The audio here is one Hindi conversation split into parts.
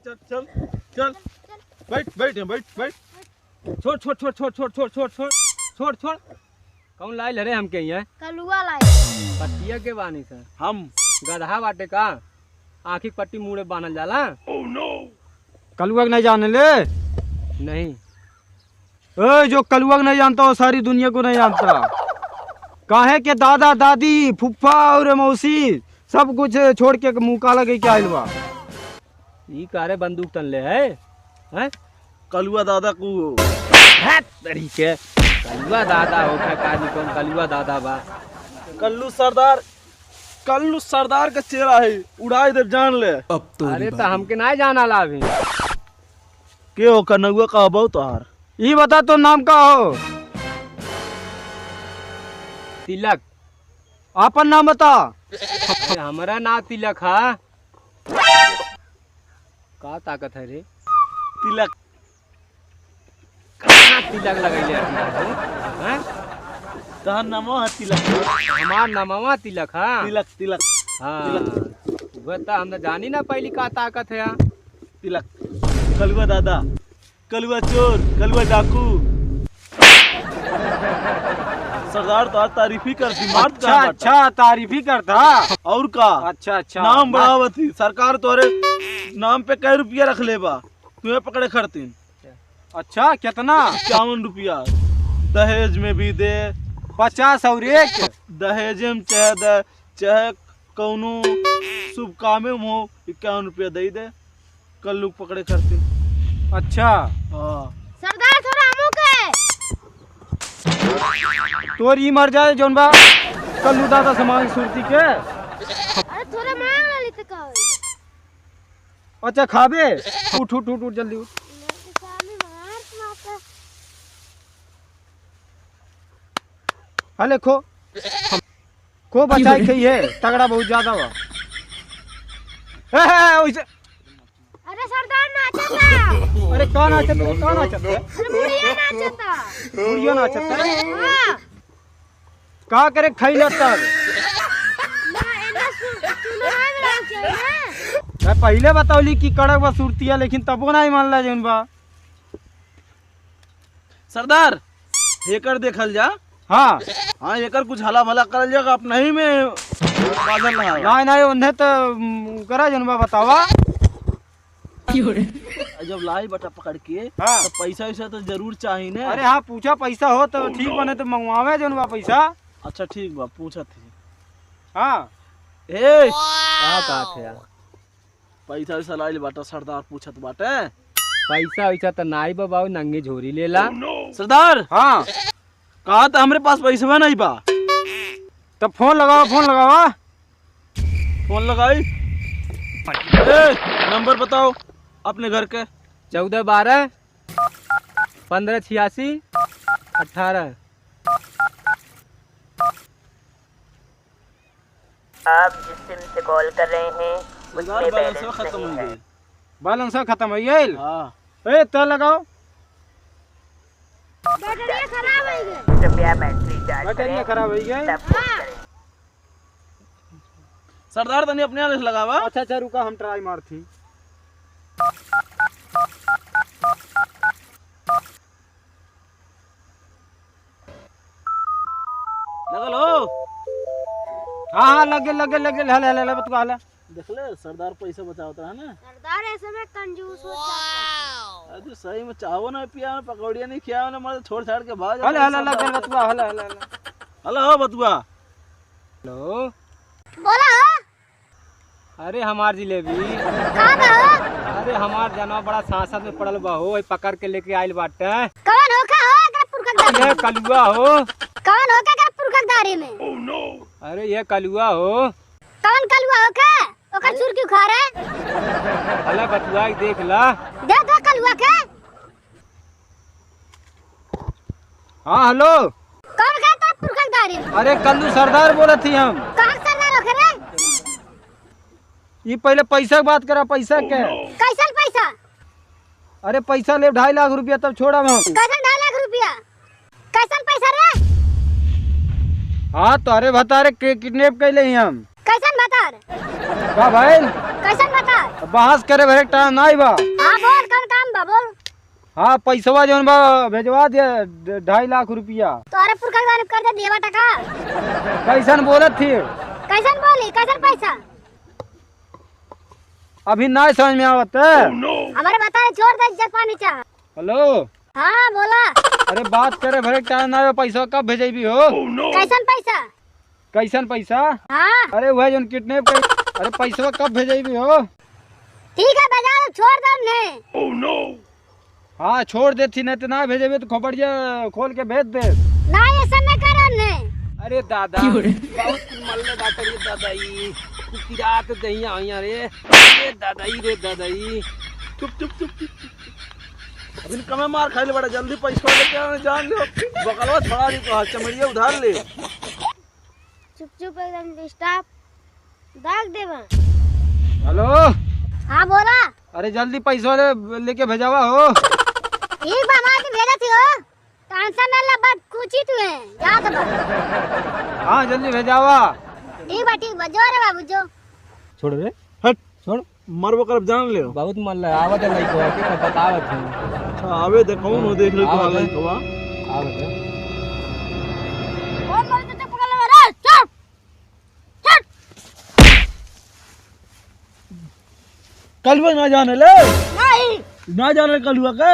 चल चल चल बैठ बैठ बैठ बैठ छोड़ छोड़ छोड़ छोड़ छोड़ छोड़ छोड़ छोड़ छोड़ छोड़ कौन लाइल रे हमके यहाँ कलुआ लाई पट्टिया के बानी से हम गधा बाटे का आँखी पट्टी मुड़े बांधल जाला। कलुआ नहीं जाने ले नहीं ए जो कलुआ नहीं जानता वो सारी दुनिया को नहीं जानता। काहे के दादा दादी फुफ्फा और मौसी सब कुछ छोड़ के मुँह काला के क्या आइल बा। ई कारे बंदूक तन ले है हैं कलुआ दादा को तरीके कलुआ दादा हो काजी कौन कलुआ दादा बा। कल्लू सरदार का चेहरा है उड़ाई दे जान ले। अब तो अरे तो हमके नहीं जाना ला अभी के हो कन्नौआ का बहुत तोहार ये बता तो नाम का हो तिलक आपन नाम बता। हमारा नाम तिलक है। का ताकत है रे तिलक कहाँ तिलक लगैले हैं तहर नामो है तिलक हमार नामवा तिलक है। तिलक तिलक हाँ बता हम जानी ना पहली का ताकत है यहाँ। तिलक कलुआ दादा कलुआ चोर कलुआ डाकू सरदार तो तारीफ ही करती मार अच्छा अच्छा तारीफ ही करता। और का अच्छा अच्छा नाम बढ़ावती सरकार तोरे नाम पे कई रुपया रख ले बा तुम्हें पकड़े खड़तीन। अच्छा कितना 51 रुपया दहेज में भी दे 50 और 1 दहेज में चाहे कौनो शुभ काम में हो 51 रुपया दे दे कल लोग पकड़े खड़तीन। अच्छा हाँ सरदार थोड़ा हमू के तोर ई मर जाए जोन बा कल्लू दादा समाज सुरती के। अरे थोड़ा मांग ला ली तो का होई अच्छा खाबे उठ उठ उठ उठ जल्दी उठ। मेरे सामने मार माता हले खो बचाई खई है तगड़ा बहुत ज्यादा बा। ओइसे अरे सरदार नाचता अरे कौन नाचत है कौन नाचत है अरे बुढ़िया नाचता बुढ़िया नाचत है हां का करे खइला तब ना एना सुना में चाहिए मैं पहले बतावली कि कड़क बा सुरतिया लेकिन तबो नहीं मानला जोन बा। सरदार एकर देखल जा। हाँ हाँ एकर कुछ हला भला करल जाएगा अपना ही में बादल रहा नहीं नहीं उन्हें तो करा जोन बा बतावा। जब लाई बटा पकड़ के हाँ तो पैसा वैसा तो जरूर चाहिए ना। अरे हाँ पूछा पैसा हो तो ठीक बने तो मंगवावे जोन बा पैसा। अच्छा ठीक बा पूछा थी। हाँ ए का बात है यार पैसा वैसा लाई बाटा सरदार पूछत बाटे। पैसा वैसा तो नाई बाबा नंगे झोरी लेला। सरदार हाँ कहा था हमरे पास पैसा नहीं बा। तो फोन लगाओ फोन लगाई ए नंबर बताओ अपने घर के। 14 12 15 86 18। आप जिस सिम से कॉल कर रहे हैं सरदार बैलेंस खत्म हो गई। बैलेंस खत्म हो गई। हाँ ए तो लगाओ बैटरी खराब हो गई कृपया बैटरी चार्ज बैटरी खराब हो गई। तब फोन करें। सरदार तनी अपने यहाँ लगावा। अच्छा अच्छा रुका हम ट्राई मारती। लगा लो। हाँ हाँ लगे लगे लगे हले हले हले बतवा हले। देख ले सरदार पैसा बचाता है ना। सरदार ऐसे में कंजूस हो जाता अरे सही में चाहो ना पिया पकौड़िया नहीं खिया ना मतलब छोड़ छाड़ के भाग हले हले लगे बतवा हले हले हले। हेलो बतुआ। हेलो बोला हो अरे हमार जिलेबी कहां बा हो अरे हमार जानवा बड़ा सांसद में पड़ल बा हो पकड़ के लेके आइल बाटे। कौन हो का हो एकरा पुरखदारी ये कलुआ हो। कौन हो का एकरा पुरखदारी में अरे ये कलुआ हो। कौन कलुआ हो का ओकर चूर क्यों खा रहे अला बतुआ के देख ला। दे दो कलुआ के हाँ हेलो कौन का तेरा पुरखदारी में अरे कल्लू सरदार बोले थी हम। कहां से ना रख रे ये पहले पैसा की बात करा पैसा के। कैसन पैसा अरे पैसा ले 2.5 लाख रुपया तब छोड़ा हम। कैसन 2.5 लाख रुपया कैसन पैसा रे हाँ तो अरे बता रे किडनैप कैले ही हम। कैसन बता रे का भाई कैसन बता बहस करे भरे टाइम नहीं बा। हाँ बोल कौन काम बा बोल। हाँ पैसवा जौन बा भेजवा दे 2.5 लाख रुपया। तोरे पुरखा के कर दे देवा टका। कैसन बोलत थी? कैसन बोली कैसन पैसा? अभी नहीं समझ में आवत। हमारे बता छोड़ दे इज्जत पानी चाह। हेलो। हाँ बोला। अरे बात करे भरे टाइम नहीं बा, पैसा कब भेजेबी हो? कैसन पैसा? कैसन पैसा? हाँ अरे वह जौन किडनैप कर। अरे पैसा कब भेजेबी हो? ठीक है भेजा दो छोड़ दो ने। हाँ छोड़ देती नहीं तो ना भेजेबे तो खोपड़िया खोल के भेज दे। ना ऐसा न करो ने। अरे दादा बहुत मल्ले बात रे दादाई तू किरात दहिया आइया रे। अरे दादाई रे दादाई चुप चुप चुप चुप अभी कमे मार खाई ले बड़ा जल्दी पैसा लेके आने जान लो बकलवा छोड़ा दी तो चमड़िया उधार ले। चुप चुप एकदम स्टॉप दाग देवा। हेलो। हाँ बोला। अरे जल्दी पैसा लेके भेजावा हो। ठीक बा मार के भेजा थी हो। टेंशन न ले बात कुछ ही तू है याद बा। हाँ जल्दी भेजावा। ठीक बा जो रे बाबू जो। छोड़ रे हट छोड़ मरबो करब जान ले। बहुत मल्ला आवत है लइको के बतावत है। अच्छा आवे दे कौन हो देख ले तो हाल कवा आवत है। कौन बोल तो पकड़ ले रे चुप चुप। कलवा ना जाने ले नहीं ना जाने कलवा के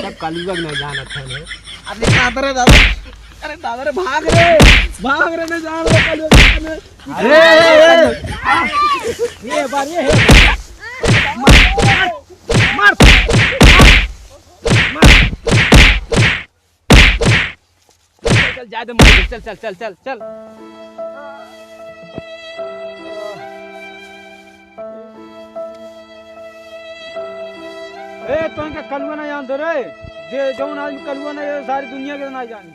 सब कालुआ ना जानत है ने। अरे दादा रे दादा अरे दादा रे भाग रे ना जान ले कलवा के। अरे ये बार ये है मार चल जा दे चल चल चल चल चल। ए तो इनका कलुआ नहीं जानते रे। जे जौन आदमी कलुआ नहीं सारी दुनिया के नहीं जानी।